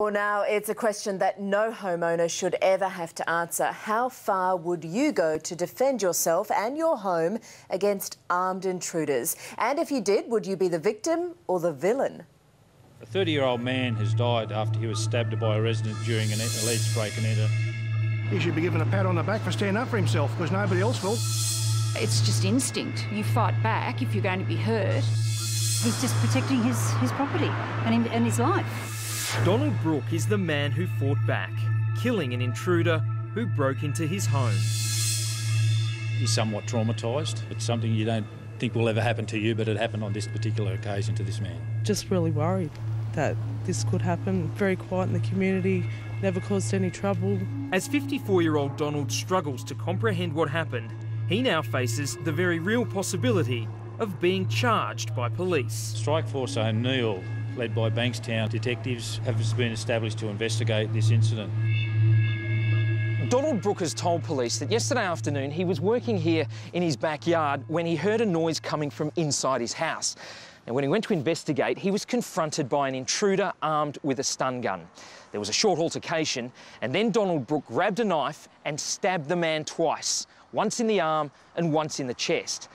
Well, now it's a question that no homeowner should ever have to answer. How far would you go to defend yourself and your home against armed intruders? And if you did, would you be the victim or the villain? A 30-year-old man has died after he was stabbed by a resident during an alleged break and enter. He should be given a pat on the back for standing up for himself, because nobody else will. It's just instinct. You fight back if you're going to be hurt. He's just protecting his property and his life. Donald Brooke is the man who fought back, killing an intruder who broke into his home. He's somewhat traumatised. It's something you don't think will ever happen to you, but it happened on this particular occasion to this man. Just really worried that this could happen. Very quiet in the community, never caused any trouble. As 54-year-old Donald struggles to comprehend what happened, he now faces the very real possibility of being charged by police. Strikeforce O'Neill, led by Bankstown detectives, have been established to investigate this incident. Donald Brooke has told police that yesterday afternoon he was working here in his backyard when he heard a noise coming from inside his house. And when he went to investigate, he was confronted by an intruder armed with a stun gun. There was a short altercation, and then Donald Brooke grabbed a knife and stabbed the man twice, once in the arm and once in the chest.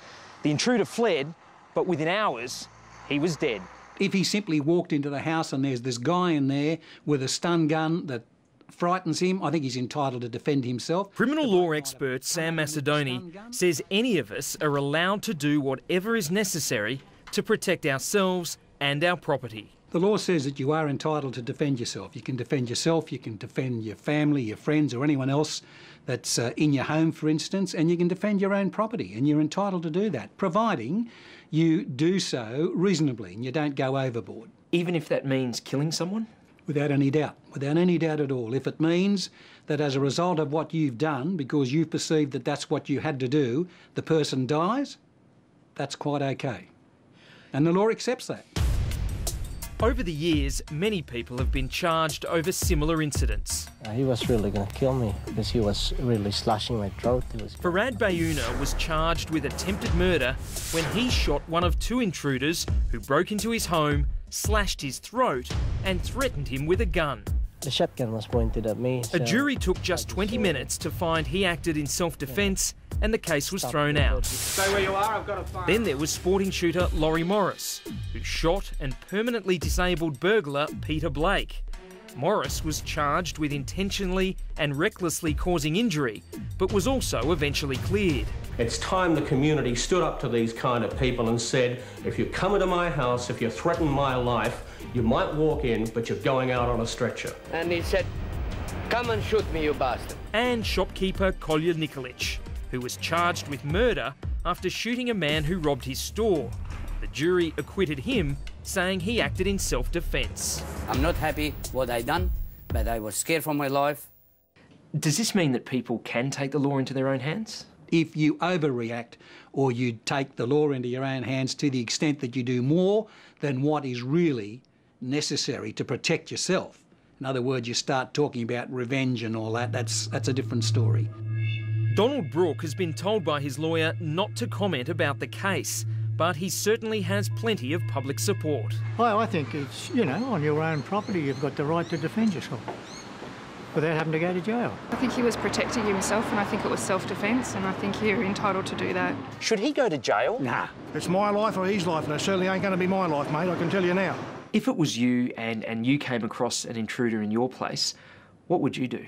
The intruder fled, but within hours, he was dead. If he simply walked into the house and there's this guy in there with a stun gun that frightens him, I think he's entitled to defend himself. Criminal law expert Sam Macedone says any of us are allowed to do whatever is necessary to protect ourselves and our property. The law says that you are entitled to defend yourself. You can defend yourself, you can defend your family, your friends or anyone else that's in your home, for instance, and you can defend your own property, and you're entitled to do that, providing you do so reasonably and you don't go overboard. Even if that means killing someone? Without any doubt at all. If it means that as a result of what you've done, because you've perceived that that's what you had to do, the person dies, that's quite okay. And the law accepts that. Over the years, many people have been charged over similar incidents. He was really going to kill me because he was really slashing my throat. Farad Bayouna was charged with attempted murder when he shot one of two intruders who broke into his home, slashed his throat and threatened him with a gun. The shotgun was pointed at me. A jury took just 20 minutes to find he acted in self-defence and the case was thrown out. Stay where you are, I've got a phone. Then there was sporting shooter Laurie Morris, who shot and permanently disabled burglar Peter Blake. Morris was charged with intentionally and recklessly causing injury, but was also eventually cleared. It's time the community stood up to these kind of people and said, if you come into my house, if you threaten my life, you might walk in, but you're going out on a stretcher. And he said, come and shoot me, you bastard. And shopkeeper Kolja Nikolic, who was charged with murder after shooting a man who robbed his store. The jury acquitted him, saying he acted in self-defence. I'm not happy what I done, but I was scared for my life. Does this mean that people can take the law into their own hands? If you overreact or you take the law into your own hands to the extent that you do more than what is really necessary to protect yourself, in other words, you start talking about revenge and all that, that's a different story. Donald Brooke has been told by his lawyer not to comment about the case, but he certainly has plenty of public support. Well, I think it's, you know, on your own property you've got the right to defend yourself without having to go to jail. I think he was protecting himself and I think it was self-defence and I think you're entitled to do that. Should he go to jail? Nah. It's my life or his life, and it certainly ain't going to be my life, mate, I can tell you now. If it was you and you came across an intruder in your place, what would you do?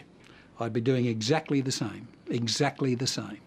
I'd be doing exactly the same. Exactly the same.